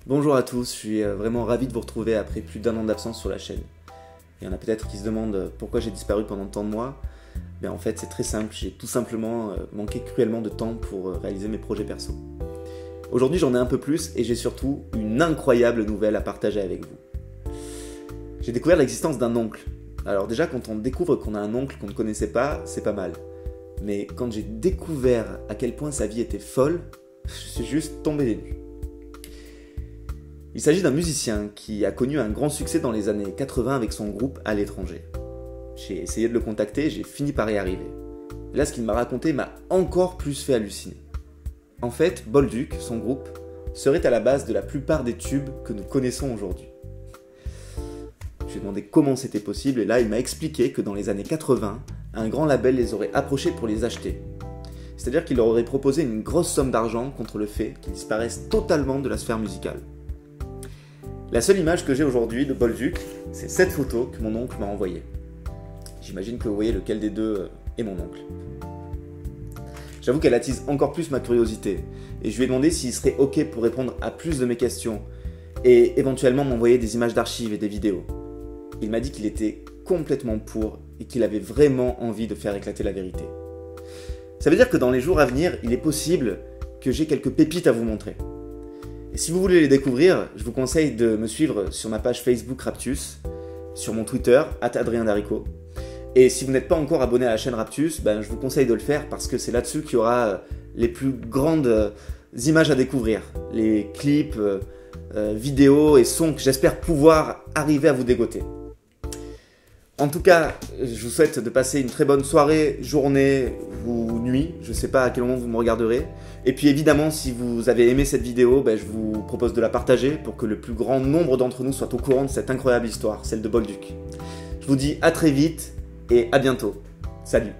Bonjour à tous, je suis vraiment ravi de vous retrouver après plus d'1 an d'absence sur la chaîne. Il y en a peut-être qui se demandent pourquoi j'ai disparu pendant tant de mois. En fait c'est très simple, j'ai tout simplement manqué cruellement de temps pour réaliser mes projets perso. Aujourd'hui j'en ai un peu plus et j'ai surtout une incroyable nouvelle à partager avec vous. J'ai découvert l'existence d'un oncle. Alors déjà quand on découvre qu'on a un oncle qu'on ne connaissait pas, c'est pas mal. Mais quand j'ai découvert à quel point sa vie était folle, je suis juste tombé des nues. Il s'agit d'un musicien qui a connu un grand succès dans les années 80 avec son groupe à l'étranger. J'ai essayé de le contacter, j'ai fini par y arriver. Et là, ce qu'il m'a raconté m'a encore plus fait halluciner. En fait, Bolduc, son groupe, serait à la base de la plupart des tubes que nous connaissons aujourd'hui. Je lui ai demandé comment c'était possible et là, il m'a expliqué que dans les années 80, un grand label les aurait approchés pour les acheter. C'est-à-dire qu'il leur aurait proposé une grosse somme d'argent contre le fait qu'ils disparaissent totalement de la sphère musicale. La seule image que j'ai aujourd'hui de Bolduc, c'est cette photo que mon oncle m'a envoyée. J'imagine que vous voyez lequel des deux est mon oncle. J'avoue qu'elle attise encore plus ma curiosité, et je lui ai demandé s'il serait ok pour répondre à plus de mes questions, et éventuellement m'envoyer des images d'archives et des vidéos. Il m'a dit qu'il était complètement pour, et qu'il avait vraiment envie de faire éclater la vérité. Ça veut dire que dans les jours à venir, il est possible que j'ai quelques pépites à vous montrer. Et si vous voulez les découvrir, je vous conseille de me suivre sur ma page Facebook Raptus, sur mon Twitter, @AdrienDarico. Et si vous n'êtes pas encore abonné à la chaîne Raptus, je vous conseille de le faire parce que c'est là-dessus qu'il y aura les plus grandes images à découvrir. Les clips, vidéos et sons que j'espère pouvoir arriver à vous dégoter. En tout cas, je vous souhaite de passer une très bonne soirée, journée ou nuit. Je ne sais pas à quel moment vous me regarderez. Et puis évidemment, si vous avez aimé cette vidéo, je vous propose de la partager pour que le plus grand nombre d'entre nous soit au courant de cette incroyable histoire, celle de Bolduc. Je vous dis à très vite et à bientôt. Salut!